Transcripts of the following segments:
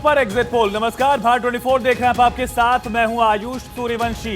Super exit poll. नमस्कार, भारत 24 देख रहे हैं आप, आपके साथ मैं हूं आयुष सूर्यवंशी।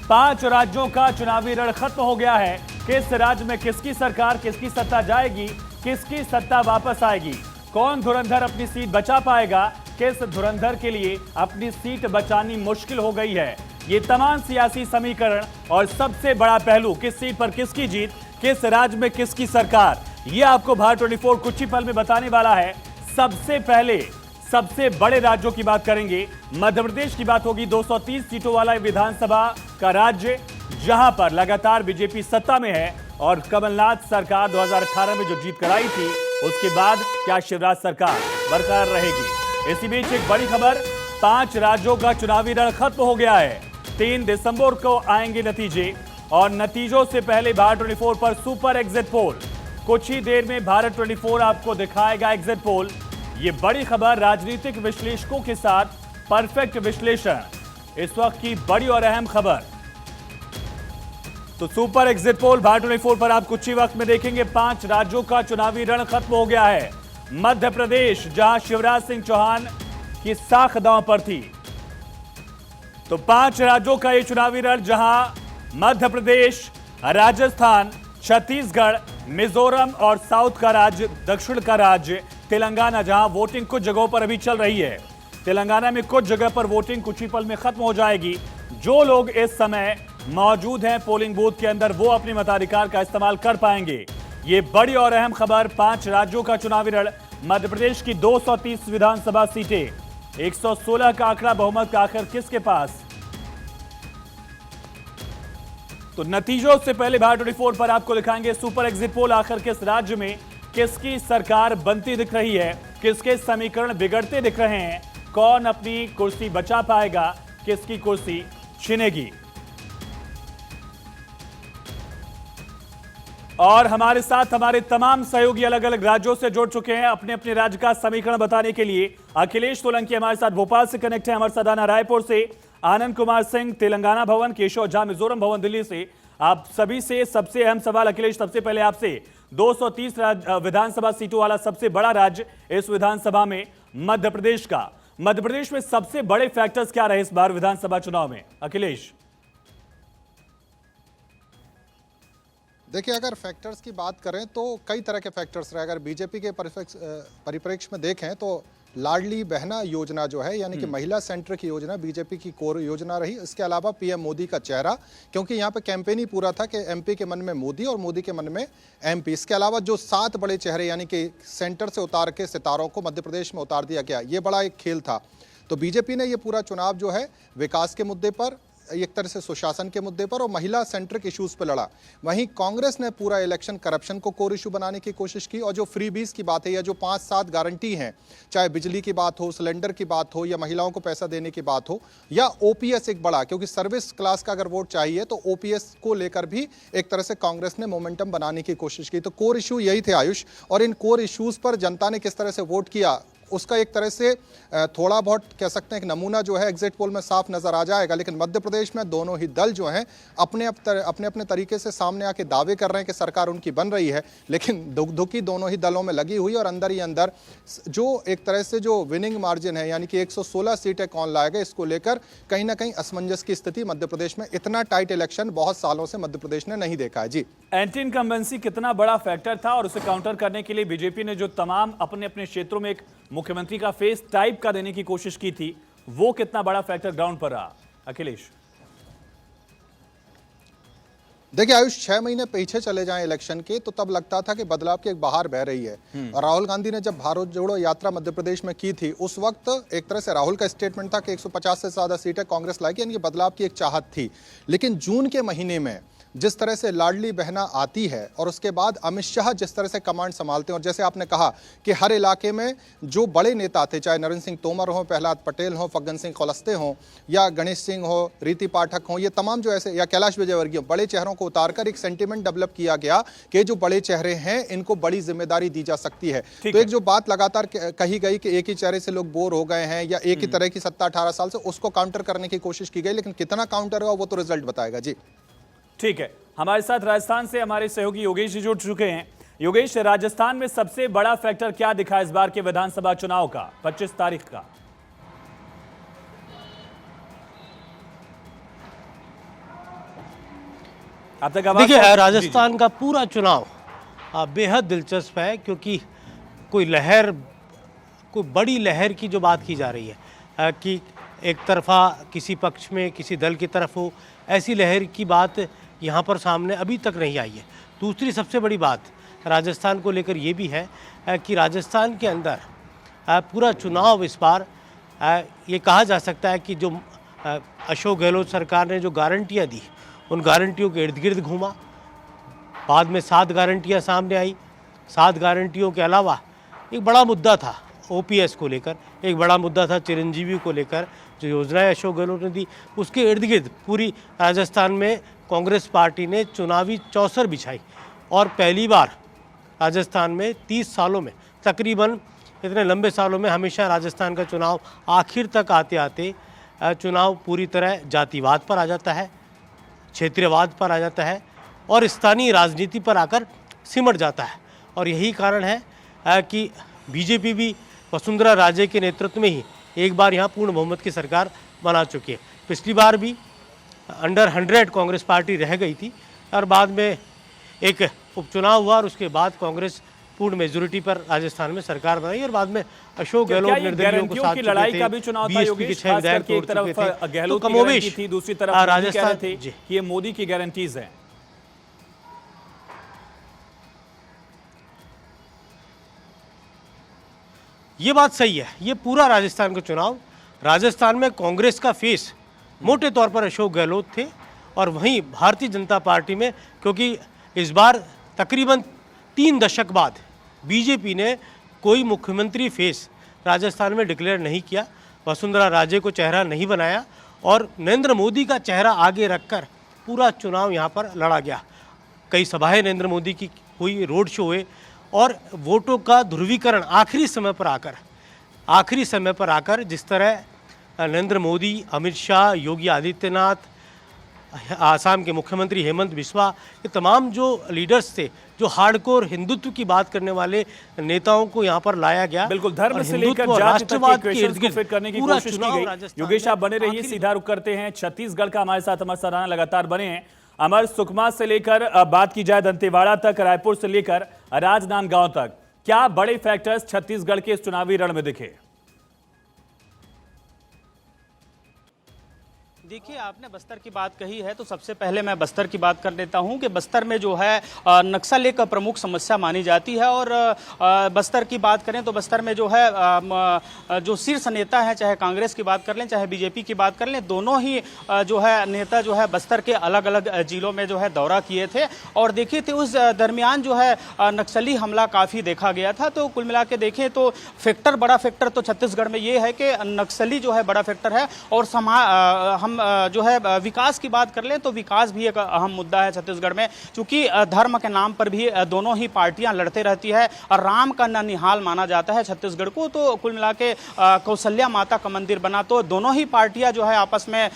5 राज्यों का चुनावी रण खत्म हो गया है। किस राज्य में किसकी सरकार, किसकी सत्ता जाएगी, किसकी सत्ता वापस आएगी, कौन धुरंधर अपनी सीट बचा पाएगा, किस धुरंधर के लिए अपनी सीट बचानी मुश्किल हो गई है, ये तमाम सियासी समीकरण और सबसे बड़ा पहलू किस सीट पर किसकी जीत, किस राज्य में किसकी सरकार, ये आपको भारत 24 कुछ ही पल में बताने वाला है। सबसे पहले सबसे बड़े राज्यों की बात करेंगे। मध्य प्रदेश की बात होगी। 230 सीटों वाला विधानसभा का राज्य, जहां पर लगातार बीजेपी सत्ता में है और कमलनाथ सरकार 2018 में जो जीत कराई थी, उसके बाद क्या शिवराज सरकार बरकरार रहेगी? इसी बीच एक बड़ी खबर, 5 राज्यों का चुनावी रण खत्म हो गया है। 3 दिसंबर को आएंगे नतीजे और नतीजों से पहले भारत 24 पर सुपर एग्जिट पोल। कुछ ही देर में भारत 24 आपको दिखाएगा एग्जिट पोल। ये बड़ी खबर, राजनीतिक विश्लेषकों के साथ परफेक्ट विश्लेषण, इस वक्त की बड़ी और अहम खबर। तो सुपर एग्जिट पोल भारत 24 पर आप कुछ ही वक्त में देखेंगे। 5 राज्यों का चुनावी रण खत्म हो गया है। मध्य प्रदेश, जहां शिवराज सिंह चौहान की साख दांव पर थी, तो 5 राज्यों का ये चुनावी रण, जहां मध्य प्रदेश, राजस्थान, छत्तीसगढ़, मिजोरम और साउथ का राज्य, दक्षिण का राज्य तेलंगाना, जहां वोटिंग कुछ जगहों पर अभी चल रही है। तेलंगाना में कुछ जगह पर वोटिंग कुछ ही पल में खत्म हो जाएगी। जो लोग इस समय मौजूद हैं पोलिंग बूथ के अंदर, वो अपने मताधिकार का इस्तेमाल कर पाएंगे। ये बड़ी और अहम खबर, 5 राज्यों का चुनावी रण। मध्य प्रदेश की 230 विधानसभा सीटें, 116 का आंकड़ा बहुमत आखिर किसके पास? तो नतीजों से पहले भारत 24 पर आपको दिखाएंगे सुपर एग्जिट पोल। आखिर किस राज्य में किसकी सरकार बनती दिख रही है, किसके समीकरण बिगड़ते दिख रहे हैं, कौन अपनी कुर्सी बचा पाएगा, किसकी कुर्सी छिनेगी। और हमारे साथ हमारे तमाम सहयोगी अलग अलग राज्यों से जुड़ चुके हैं अपने अपने राज्य का समीकरण बताने के लिए। अखिलेश सोलंकी हमारे साथ भोपाल से कनेक्ट है, अमर सदाना रायपुर से, आनंद कुमार सिंह तेलंगाना भवन, केशव झा मिजोरम भवन दिल्ली से। आप सभी से सबसे अहम सवाल अखिलेश, सबसे पहले आपसे, 230 विधानसभा सीटों वाला सबसे बड़ा राज्य इस विधानसभा में मध्य प्रदेश का। मध्य प्रदेश में सबसे बड़े फैक्टर्स क्या रहे इस बार विधानसभा चुनाव में अखिलेश? देखिए, अगर फैक्टर्स की बात करें तो कई तरह के फैक्टर्स रहे। अगर बीजेपी के परिप्रेक्ष्य में देखें तो लाडली बहना योजना जो है, यानी कि महिला सेंटर की योजना, बीजेपी की कोर योजना रही। इसके अलावा पीएम मोदी का चेहरा, क्योंकि यहाँ पे कैंपेन ही पूरा था कि एमपी के मन में मोदी और मोदी के मन में एमपी। इसके अलावा जो 7 बड़े चेहरे, यानी कि सेंटर से उतार के सितारों को मध्य प्रदेश में उतार दिया गया, ये बड़ा एक खेल था। तो बीजेपी ने ये पूरा चुनाव जो है विकास के मुद्दे पर, एक तरह से सुशासन के मुद्दे पर और महिला सेंट्रिक इश्यूज पर लड़ा। वहीं कांग्रेस ने पूरा इलेक्शन करप्शन को कोर इशू बनाने की कोशिश की। और जो फ्रीबीज की बात है या जो 5-7 गारंटी हैं, चाहे बिजली की बात हो, सिलेंडर की बात हो, या महिलाओं को पैसा देने की बात हो, या ओपीएस एक बड़ा, क्योंकि सर्विस क्लास का अगर वोट चाहिए तो ओपीएस को लेकर भी एक तरह से कांग्रेस ने मोमेंटम बनाने की कोशिश की। तो कोर इशू यही थे आयुष, और इन कोर इशूज पर जनता ने किस तरह से वोट किया, उसका एक तरह से थोड़ा बहुत कह सकते हैं कि नमूना जो है एग्जिट पोल में साफ नजर आ जाएगा। लेकिन मध्य प्रदेश में दोनों ही दल जो हैं अपने अपने तरीके से सामने आके दावे कर रहे हैं कि सरकार उनकी बन रही है, लेकिन दुखी दोनों ही दलों में लगी हुई। और अंदर ही अंदर जो एक तरह से जो विनिंग मार्जिन है, यानी कि 116 सीटें कौन लाएगा, इसको लेकर कहीं ना कहीं असमंजस की स्थिति मध्य प्रदेश में। इतना टाइट इलेक्शन बहुत सालों से मध्य प्रदेश ने नहीं देखा है। जी, एंटी इनकम्बेंसी कितना बड़ा फैक्टर था और उसे काउंटर करने के लिए बीजेपी ने जो तमाम अपने अपने क्षेत्रों में एक मुख्यमंत्री का फेस टाइप का देने की कोशिश की थी, वो कितना बड़ा फैक्टर ग्राउंड पर रहा अखिलेश? देखिए आयुष, 6 महीने पीछे चले जाएं इलेक्शन के तो तब लगता था कि बदलाव की एक बहार बह रही है। और राहुल गांधी ने जब भारत जोड़ो यात्रा मध्य प्रदेश में की थी, उस वक्त एक तरह से राहुल का स्टेटमेंट था कि 150 से ज्यादा सीटें कांग्रेस लाएगी, यानी कि बदलाव की एक चाहत थी। लेकिन जून के महीने में जिस तरह से लाडली बहना आती है और उसके बाद अमित शाह जिस तरह से कमांड संभालते हैं, और जैसे आपने कहा कि हर इलाके में जो बड़े नेता थे, चाहे नरेंद्र सिंह तोमर हो, प्रहलाद पटेल हो, फग्गन सिंह कुलस्ते हो, या गणेश सिंह हो, रीति पाठक हो, ये तमाम जो ऐसे, या कैलाश विजयवर्गीय, बड़े चेहरों को उतारकर एक सेंटिमेंट डेवलप किया गया कि जो बड़े चेहरे हैं इनको बड़ी जिम्मेदारी दी जा सकती है। तो एक जो बात लगातार कही गई कि एक ही चेहरे से लोग बोर हो गए हैं या एक ही तरह की सत्ता 18 साल से, उसको काउंटर करने की कोशिश की गई। लेकिन कितना काउंटर हुआ वो तो रिजल्ट बताएगा। जी ठीक है, हमारे साथ राजस्थान से हमारे सहयोगी योगेश जी जुड़ चुके हैं। योगेश, राजस्थान में सबसे बड़ा फैक्टर क्या दिखा इस बार के विधानसभा चुनाव का 25 तारीख का? अब तक आवाज देखिए, राजस्थान का पूरा चुनाव बेहद दिलचस्प है, क्योंकि कोई बड़ी लहर की जो बात की जा रही है कि एक तरफा किसी पक्ष में किसी दल की तरफ हो, ऐसी लहर की बात यहाँ पर सामने अभी तक नहीं आई है। दूसरी सबसे बड़ी बात राजस्थान को लेकर ये भी है कि राजस्थान के अंदर पूरा चुनाव इस बार ये कहा जा सकता है कि जो अशोक गहलोत सरकार ने जो गारंटियाँ दी, उन गारंटियों के इर्द गिर्द घूमा। बाद में 7 गारंटियाँ सामने आई। 7 गारंटियों के अलावा एक बड़ा मुद्दा था ओपीएस को लेकर, एक बड़ा मुद्दा था चिरंजीवी को लेकर, जो योजनाएं अशोक गहलोत ने दी, उसके इर्द गिर्द पूरी राजस्थान में कांग्रेस पार्टी ने चुनावी चौसर बिछाई। और पहली बार राजस्थान में 30 सालों में, तकरीबन इतने लंबे सालों में, हमेशा राजस्थान का चुनाव आखिर तक आते आते चुनाव पूरी तरह जातिवाद पर आ जाता है, क्षेत्रीयवाद पर आ जाता है और स्थानीय राजनीति पर आकर सिमट जाता है। और यही कारण है कि बीजेपी भी वसुंधरा राजे के नेतृत्व में ही एक बार यहाँ पूर्ण बहुमत की सरकार बना चुकी है। पिछली बार भी अंडर 100 कांग्रेस पार्टी रह गई थी और बाद में एक उपचुनाव हुआ और उसके बाद कांग्रेस पूर्ण मेजोरिटी पर राजस्थान में सरकार बनाई और बाद में अशोक गहलोत निर्दलीयों को साथ की लड़ाई का भी चुनाव था योगेश, खास करके एक तरफ गहलोत की गारंटी थी, दूसरी तरफ राजस्थान थे कि ये मोदी की गारंटीज हैं। ये बात सही है। ये पूरा राजस्थान का चुनाव, राजस्थान में कांग्रेस का फेस मोटे तौर पर अशोक गहलोत थे और वहीं भारतीय जनता पार्टी में, क्योंकि इस बार तकरीबन 3 दशक बाद बीजेपी ने कोई मुख्यमंत्री फेस राजस्थान में डिक्लेयर नहीं किया, वसुंधरा राजे को चेहरा नहीं बनाया और नरेंद्र मोदी का चेहरा आगे रखकर पूरा चुनाव यहाँ पर लड़ा गया। कई सभाएं नरेंद्र मोदी की हुई, रोड शो हुए और वोटों का ध्रुवीकरण आखिरी समय पर आकर जिस तरह नरेंद्र मोदी, अमित शाह, योगी आदित्यनाथ, आसाम के मुख्यमंत्री हेमंत बिस्वा, ये तमाम जो लीडर्स थे, जो हार्डकोर हिंदुत्व की बात करने वाले नेताओं को यहाँ पर लाया गया। बिल्कुल, धर्म से लेकर जाति तक के इक्वेशंस को फिट करने की कोशिश की गई। योगेश, आप बने रहिए, सीधा रुख करते हैं छत्तीसगढ़ का। हमारे साथ अमर सराना लगातार बने हैं। अमर, सुकमा से लेकर बात की जाए दंतेवाड़ा तक, रायपुर से लेकर राजनांदगांव तक, क्या बड़े फैक्टर्स छत्तीसगढ़ के इस चुनावी रण में दिखे? देखिए, आपने बस्तर की बात कही है तो सबसे पहले मैं बस्तर की बात कर लेता हूं कि बस्तर में जो है नक्सल एक प्रमुख समस्या मानी जाती है। और बस्तर की बात करें तो बस्तर में जो है जो शीर्ष नेता हैं, चाहे कांग्रेस की बात कर लें चाहे बीजेपी की बात कर लें, दोनों ही जो है नेता जो है बस्तर के अलग अलग जिलों में जो है दौरा किए थे और देखे थे। उस दरमियान जो है नक्सली हमला काफ़ी देखा गया था। तो कुल मिला के देखें तो बड़ा फैक्टर तो छत्तीसगढ़ में ये है कि नक्सली जो है बड़ा फैक्टर है। और हम जो है विकास की बात कर लें तो विकास भी एक अहम मुद्दा है छत्तीसगढ़ में, क्योंकि धर्म के नाम पर भी दोनों ही पार्टियां लड़ते रहती है और राम का ननिहाल माना जाता है छत्तीसगढ़ को। तो कुल मिला के कौशल्या माता का मंदिर बना, तो दोनों ही पार्टियां जो है आपस में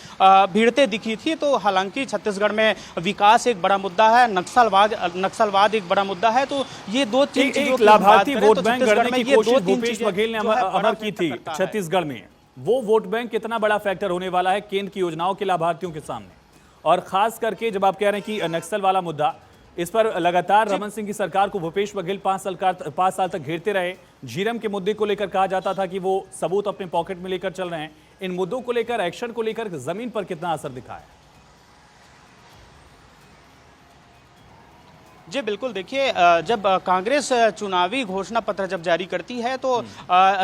भिड़ते दिखी थी। तो हालांकि छत्तीसगढ़ में विकास एक बड़ा मुद्दा है, नक्सलवाद एक बड़ा मुद्दा है। तो ये दो तीन चीजों की लाभार्थी वोट बैंक करने की कोशिश भूपेश बघेल ने अमर की थी छत्तीसगढ़ में। वो वोट बैंक कितना बड़ा फैक्टर होने वाला है केंद्र की योजनाओं के लाभार्थियों के सामने? और खास करके जब आप कह रहे हैं कि नक्सल वाला मुद्दा, इस पर लगातार रमन सिंह की सरकार को भूपेश बघेल 5 साल तक घेरते रहे। झीरम के मुद्दे को लेकर कहा जाता था कि वो सबूत अपने पॉकेट में लेकर चल रहे हैं। इन मुद्दों को लेकर, एक्शन को लेकर जमीन पर कितना असर दिखा है? जी बिल्कुल, देखिए जब कांग्रेस चुनावी घोषणा पत्र जब जारी करती है तो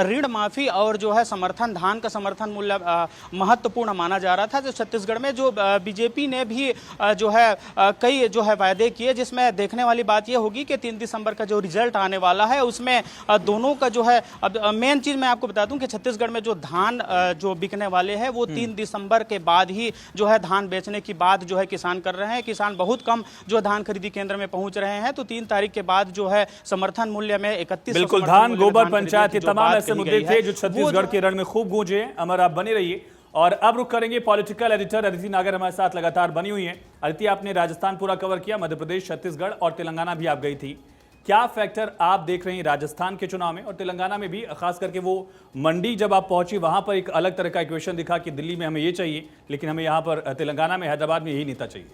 ऋण माफी और जो है धान का समर्थन मूल्य महत्वपूर्ण माना जा रहा था। जो छत्तीसगढ़ में जो बीजेपी ने भी जो है कई जो है वायदे किए, जिसमें देखने वाली बात यह होगी कि 3 दिसंबर का जो रिजल्ट आने वाला है उसमें दोनों का जो है, अब मेन चीज़ मैं आपको बता दूं कि छत्तीसगढ़ में जो धान जो बिकने वाले हैं वो 3 दिसंबर के बाद ही जो है धान बेचने की बात जो है किसान कर रहे हैं। किसान बहुत कम जो धान खरीदी केंद्र में पहुंच रहे हैं। तो 3 तारीख के बाद जो है समर्थन मूल्य में 31 बिल्कुल, धान, गोबर, पंचायत, ये तमाम ऐसे मुद्दे थे जो छत्तीसगढ़ के रण में खूब गूंजे। अमर, आप बने रहिए और अब रुक करेंगे पॉलिटिकल एडिटर अदिति नागर हमारे साथ लगातार बनी हुई है। अदिति, आपने राजस्थान पूरा कवर किया, मध्य प्रदेश, छत्तीसगढ़ और तेलंगाना भी आप गई थी। क्या फैक्टर आप देख रहे हैं राजस्थान के चुनाव में और तेलंगाना में भी? खास करके वो मंडी जब आप पहुंची, वहां पर एक अलग तरह का इक्वेशन दिखा कि दिल्ली में हमें ये चाहिए, लेकिन हमें यहाँ पर तेलंगाना में, हैदराबाद में यही नेता चाहिए।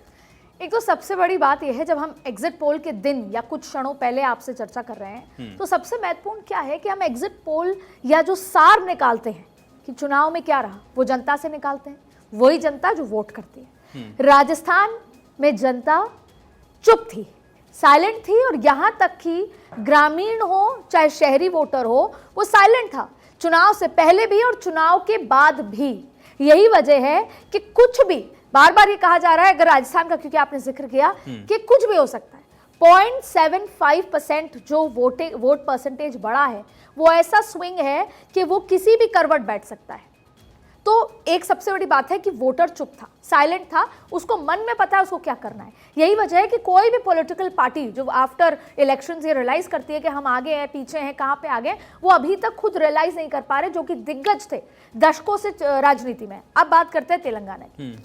एक तो सबसे बड़ी बात यह है, जब हम एग्जिट पोल के दिन या कुछ क्षणों पहले आपसे चर्चा कर रहे हैं, तो सबसे महत्वपूर्ण क्या है कि हम एग्जिट पोल या जो सार निकालते हैं कि चुनाव में क्या रहा, वो जनता से निकालते हैं, वही जनता जो वोट करती है। राजस्थान में जनता चुप थी, साइलेंट थी, और यहां तक कि ग्रामीण हो चाहे शहरी वोटर हो, वो साइलेंट था चुनाव से पहले भी और चुनाव के बाद भी। यही वजह है कि कुछ भी, बार बार ये कहा जा रहा है, अगर राजस्थान का क्योंकि आपने जिक्र किया, कि कुछ भी हो सकता है। 0.75% जो वोट परसेंटेज बढ़ा है, वो ऐसा स्विंग है कि वो किसी भी करवट बैठ सकता है। तो एक सबसे बड़ी बात है कि वोटर चुप था, साइलेंट था, उसको मन में पता है उसको क्या करना है। यही वजह है कि कोई भी पॉलिटिकल पार्टी जो आफ्टर इलेक्शंस ये रियलाइज करती है कि हम आगे हैं, पीछे हैं, कहां पे आगे, वो अभी तक खुद रियलाइज नहीं कर पा रहे, जो कि दिग्गज थे दशकों से राजनीति में। अब बात करते हैं तेलंगाना की।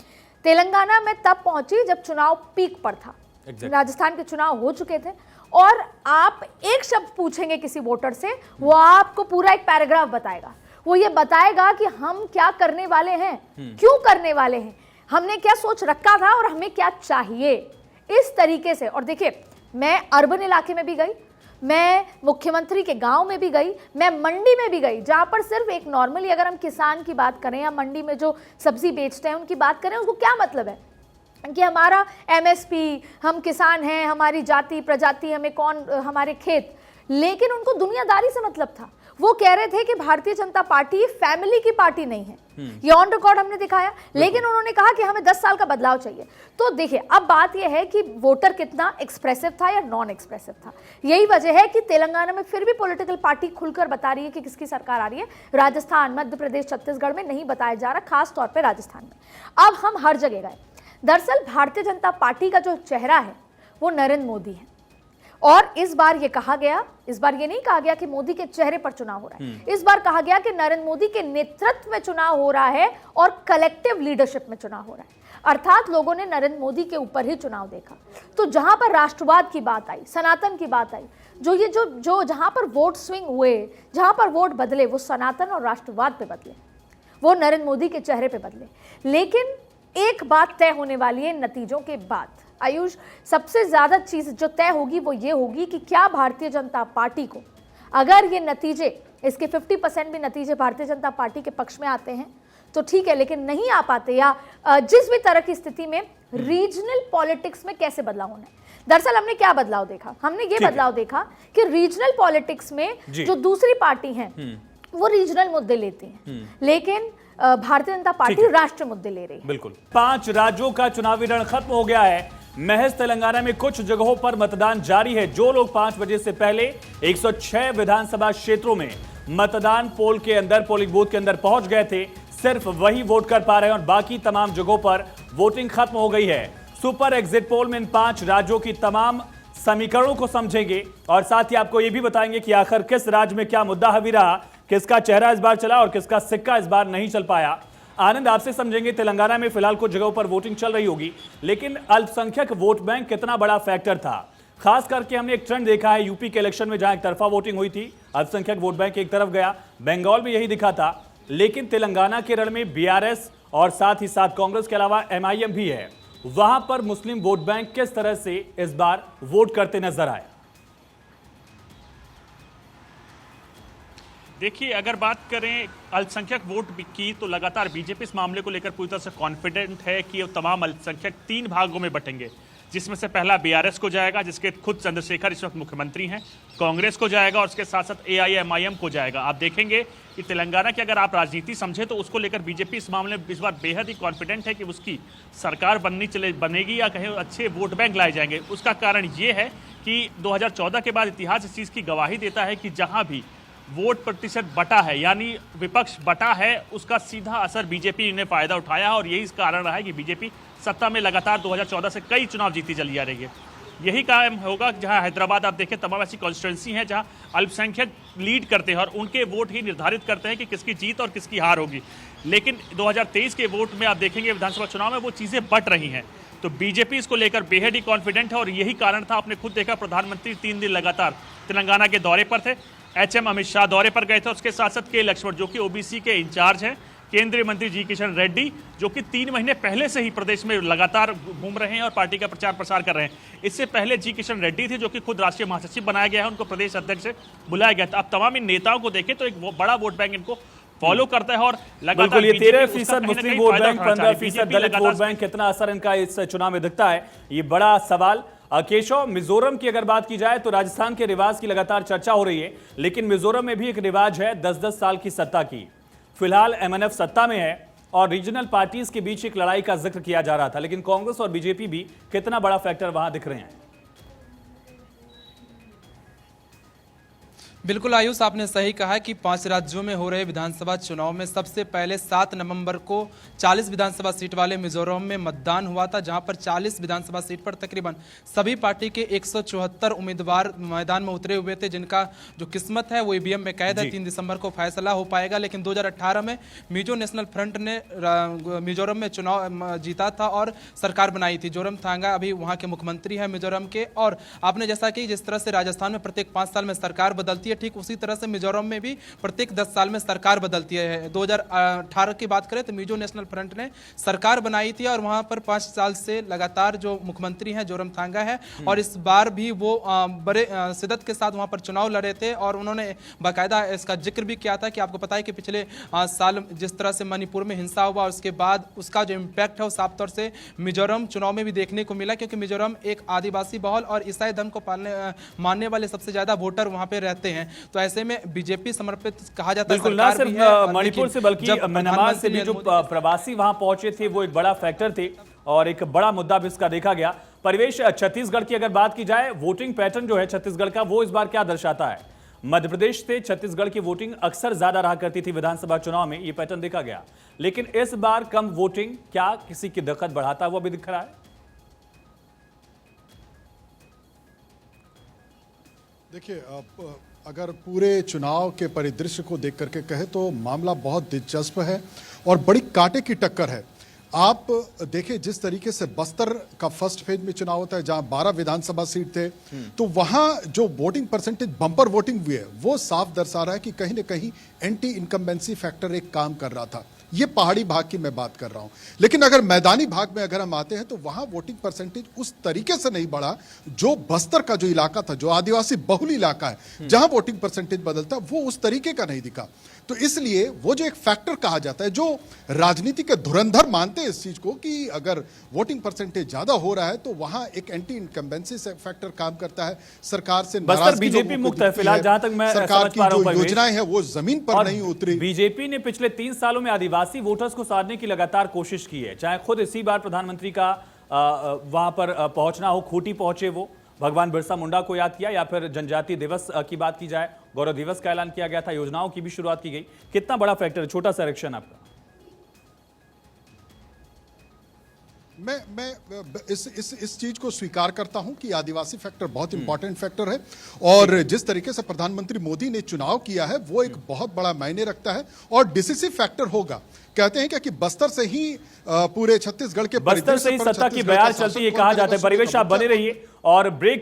तेलंगाना में तब पहुंची जब चुनाव पीक पर था। राजस्थान के चुनाव हो चुके थे, और आप एक शब्द पूछेंगे किसी वोटर से, वो आपको पूरा एक पैराग्राफ बताएगा। वो ये बताएगा कि हम क्या करने वाले हैं, क्यों करने वाले हैं, हमने क्या सोच रखा था और हमें क्या चाहिए, इस तरीके से। और देखिए, मैं अर्बन इलाके में भी गई, मैं मुख्यमंत्री के गांव में भी गई, मैं मंडी में भी गई, जहां पर सिर्फ एक नॉर्मली अगर हम किसान की बात करें या मंडी में जो सब्जी बेचते हैं उनकी बात करें, उसको क्या मतलब है कि हमारा एमएसपी, हम किसान हैं, हमारी जाति प्रजाति, हमें कौन, हमारे खेत, लेकिन उनको दुनियादारी से मतलब था। वो कह रहे थे कि भारतीय जनता पार्टी फैमिली की पार्टी नहीं है, ये ऑन रिकॉर्ड हमने दिखाया, लेकिन उन्होंने कहा कि हमें 10 साल का बदलाव चाहिए। तो देखिए, अब बात यह है कि वोटर कितना एक्सप्रेसिव था या नॉन एक्सप्रेसिव था। यही वजह है कि तेलंगाना में फिर भी पॉलिटिकल पार्टी खुलकर बता रही है कि किसकी सरकार आ रही है। राजस्थान, मध्य प्रदेश, छत्तीसगढ़ में नहीं बताया जा रहा, खास तौर पर राजस्थान में। अब हम हर जगह गए। दरअसल भारतीय जनता पार्टी का जो चेहरा है वो नरेंद्र मोदी है, और इस बार ये कहा गया, इस बार ये नहीं कहा गया कि मोदी के चेहरे पर चुनाव हो रहा है, इस बार कहा गया कि नरेंद्र मोदी के नेतृत्व में चुनाव हो रहा है और कलेक्टिव लीडरशिप में चुनाव हो रहा है। अर्थात लोगों ने नरेंद्र मोदी के ऊपर ही चुनाव देखा। तो जहां पर राष्ट्रवाद की बात आई, सनातन की बात आई, जो जहां पर वोट स्विंग हुए, जहां पर वोट बदले, वो सनातन और राष्ट्रवाद पे बदले, वो नरेंद्र मोदी के चेहरे पे बदले। लेकिन एक बात तय होने वाली है नतीजों के बाद। आयुष, सबसे ज्यादा चीज जो तय होगी वो ये होगी कि क्या भारतीय जनता पार्टी को, अगर ये नतीजे, इसके 50% भी नतीजे भारतीय जनता पार्टी के पक्ष में आते हैं तो ठीक है, लेकिन नहीं आ पाते, या जिस भी तरह की स्थिति में, रीजनल पॉलिटिक्स में कैसे बदलाव होना है। दरअसल हमने क्या बदलाव देखा, हमने ये बदलाव देखा कि रीजनल पॉलिटिक्स में जो दूसरी पार्टी है वो रीजनल मुद्दे लेती हैं, लेकिन भारतीय जनता पार्टी राष्ट्रीय मुद्दे ले रही है। बिल्कुल। 5 राज्यों का चुनावी रण खत्म हो गया है। महज तेलंगाना में कुछ जगहों पर मतदान जारी है। जो लोग 5 बजे से पहले 106 विधानसभा क्षेत्रों में मतदान पोल के अंदर, पोलिंग बूथ के अंदर पहुंच गए थे, सिर्फ वही वोट कर पा रहे हैं और बाकी तमाम जगहों पर वोटिंग खत्म हो गई है। सुपर एग्जिट पोल में इन 5 राज्यों की तमाम समीकरणों को समझेंगे और साथ ही आपको यह भी बताएंगे कि आखिर किस राज्य में क्या मुद्दा हावी रहा, किसका चेहरा इस बार चला और किसका सिक्का इस बार नहीं चल पाया। आनंद, आपसे समझेंगे, तेलंगाना में फिलहाल कुछ जगहों पर वोटिंग चल रही होगी, लेकिन अल्पसंख्यक वोट बैंक कितना बड़ा फैक्टर था? खास करके हमने एक ट्रेंड देखा है यूपी के इलेक्शन में, जहां एक तरफा वोटिंग हुई थी, अल्पसंख्यक वोट बैंक एक तरफ गया, बंगाल में यही दिखा था, लेकिन तेलंगाना के रण में बीआरएस और साथ ही साथ कांग्रेस के अलावा एमआईएम भी है। वहां पर मुस्लिम वोट बैंक किस तरह से इस बार वोट करते नजर आए? देखिए, अगर बात करें अल्पसंख्यक वोट की, तो लगातार बीजेपी इस मामले को लेकर पूरी तरह से कॉन्फिडेंट है कि ये तमाम अल्पसंख्यक 3 भागों में बटेंगे, जिसमें से पहला बीआरएस को जाएगा, जिसके खुद चंद्रशेखर इस वक्त मुख्यमंत्री हैं, कांग्रेस को जाएगा और उसके साथ साथ एआईएमआईएम को जाएगा। आप देखेंगे कि तेलंगाना की अगर आप राजनीति समझे तो उसको लेकर बीजेपी इस मामले में इस बार बेहद ही कॉन्फिडेंट है कि उसकी सरकार बनेगी या कहीं अच्छे वोट बैंक लाए जाएंगे। उसका कारण ये है कि 2014 के बाद इतिहास इस चीज़ की गवाही देता है कि जहाँ भी वोट प्रतिशत बटा है, यानी विपक्ष बटा है, उसका सीधा असर बीजेपी ने फायदा उठाया है और यही कारण रहा है कि बीजेपी सत्ता में लगातार 2014 से कई चुनाव जीती चली जा रही है। यही काम होगा जहां हैदराबाद आप देखें, तमाम ऐसी कॉन्स्टिट्यूंसी हैं जहां अल्पसंख्यक लीड करते हैं और उनके वोट ही निर्धारित करते हैं कि किसकी जीत और किसकी हार होगी। लेकिन 2023 के वोट में आप देखेंगे विधानसभा चुनाव में वो चीज़ें बट रही हैं, तो बीजेपी इसको लेकर बेहद ही कॉन्फिडेंट है और यही कारण था। आपने खुद देखा, प्रधानमंत्री 3 दिन लगातार तेलंगाना के दौरे पर थे, एचएम अमित शाह दौरे पर गए थे, उसके साथ साथ के लक्ष्मण जो कि ओबीसी के इंचार्ज हैं, केंद्रीय मंत्री जी किशन रेड्डी, जो कि 3 महीने पहले से ही प्रदेश में लगातार घूम रहे हैं और पार्टी का प्रचार प्रसार कर रहे हैं। इससे पहले जी किशन रेड्डी थे, जो कि खुद राष्ट्रीय महासचिव बनाया गया है, उनको प्रदेश अध्यक्ष बुलाया गया था। अब तमाम इन नेताओं को देखें तो एक बड़ा वोट बैंक इनको फॉलो करता है और बिल्कुल, ये 13% मुस्लिम वोट बैंक, 15% दलित वोट बैंक, कितना असर इनका इस चुनाव में दिखता है, ये बड़ा सवाल। केशव, मिजोरम की अगर बात की जाए तो राजस्थान के रिवाज की लगातार चर्चा हो रही है, लेकिन मिजोरम में भी एक रिवाज है 10-10 साल की सत्ता की। फिलहाल MNF सत्ता में है और रीजनल पार्टीज के बीच एक लड़ाई का जिक्र किया जा रहा था, लेकिन कांग्रेस और बीजेपी भी कितना बड़ा फैक्टर वहां दिख रहे हैं। बिल्कुल आयुष, आपने सही कहा कि 5 राज्यों में हो रहे विधानसभा चुनाव में सबसे पहले 7 नवंबर को 40 विधानसभा सीट वाले मिजोरम में मतदान हुआ था, जहां पर 40 विधानसभा सीट पर तकरीबन सभी पार्टी के 174 उम्मीदवार मैदान में उतरे हुए थे, जिनका जो किस्मत है वो EVM में कैद है। 3 दिसंबर को फैसला हो पाएगा। लेकिन 2018 में मिजो नेशनल फ्रंट ने मिजोरम में चुनाव जीता था और सरकार बनाई थी। जोरमथांगा अभी वहाँ के मुख्यमंत्री हैं मिजोरम के। और आपने जैसा कि जिस तरह से राजस्थान में प्रत्येक 5 साल में सरकार बदलती है, ठीक उसी तरह से मिजोरम में भी प्रत्येक 10 साल में सरकार बदलती है। 2018 की बात करें तो मिजो नेशनल फ्रंट ने सरकार बनाई थी और वहां पर 5 साल से लगातार जो मुख्यमंत्री हैं जोरमथांगा है, और इस बार भी वो बड़े शिद्दत के साथ वहां पर चुनाव लड़े थे। और उन्होंने बाकायदा इसका जिक्र भी किया था कि आपको पता है कि पिछले साल जिस तरह से मणिपुर में हिंसा हुआ, उसके बाद उसका जो इम्पैक्ट है वो साफ तौर से मिजोरम चुनाव में भी देखने को मिला, क्योंकि मिजोरम एक आदिवासी बहुल और ईसाई धर्म को मानने वाले सबसे ज्यादा वोटर वहां पे रहते हैं। तो ऐसे में बीजेपी समर्पित कहा जाता है। बिल्कुल, ना सिर्फ मणिपुर से बल्कि म्यांमार से भी जो प्रवासी वहां पहुंचे थे वो एक बड़ा फैक्टर थे और एक बड़ा मुद्दा भी इसका देखा गया। परिवेश, छत्तीसगढ़ की अगर बात की जाए, वोटिंग पैटर्न जो है छत्तीसगढ़ का, वो इस बार क्या दर्शाता है? मध्य प्रदेश से छत्तीसगढ़ की वोटिंग अक्सर ज्यादा रहा करती थी विधानसभा चुनाव में, ये पैटर्न देखा गया, लेकिन इस बार कम वोटिंग क्या किसी की दिक्कत बढ़ाता हुआ भी दिख रहा है? देखिए, अगर पूरे चुनाव के परिदृश्य को देख करके कहे तो मामला बहुत दिलचस्प है और बड़ी कांटे की टक्कर है। आप देखिए जिस तरीके से बस्तर का फर्स्ट फेज में चुनाव होता है, जहां 12 विधानसभा सीट थे, तो वहां जो वोटिंग परसेंटेज बम्पर वोटिंग हुई है वो साफ दर्शा रहा है कि कहीं ना कहीं एंटी इनकम्बेंसी फैक्टर एक काम कर रहा था। ये पहाड़ी भाग की मैं बात कर रहा हूं, लेकिन अगर मैदानी भाग में अगर हम आते हैं तो वहां वोटिंग परसेंटेज उस तरीके से नहीं बढ़ा जो बस्तर का जो इलाका था, जो आदिवासी बहुल इलाका है, जहां वोटिंग परसेंटेज बदलता वो उस तरीके का नहीं दिखा। तो इसलिए वो जो एक फैक्टर कहा जाता है, जो राजनीति के धुरंधर मानते हैं इस चीज को कि अगर वोटिंग परसेंटेज ज्यादा हो रहा है तो वहां एक एंटी इनकम्बेंसी फैक्टर काम करता है। सरकार से बस्तर बीजेपी मुक्त है फिलहाल, जहां तक मैं सरकार की जो योजनाएं हैं वो जमीन पर नहीं उतरी। बीजेपी ने पिछले 3 सालों में आदिवासी वोटर्स को साधने की लगातार कोशिश की है, चाहे खुद इसी बार प्रधानमंत्री का वहां पर पहुंचना हो, खूंटी पहुंचे, वो भगवान बिरसा मुंडा को याद किया, या फिर जनजातीय दिवस की बात की जाए, गौरव दिवस का ऐलान किया गया था, योजनाओं की भी शुरुआत की गई। कितना बड़ा फैक्टर है? छोटा सा रिएक्शन आपका। मैं इस चीज को स्वीकार करता हूं कि आदिवासी फैक्टर बहुत इंपॉर्टेंट फैक्टर है और जिस तरीके से प्रधानमंत्री मोदी ने चुनाव किया है वो एक बहुत बड़ा मायने रखता है और डिसिसिव फैक्टर होगा। कहते हैं कि बस्तर से ही पूरे छत्तीसगढ़ के बस्तर से ही सत्ता की बयार चलती है कहा जाता है। परिवेश, आप बने रहिए और ब्रेक पर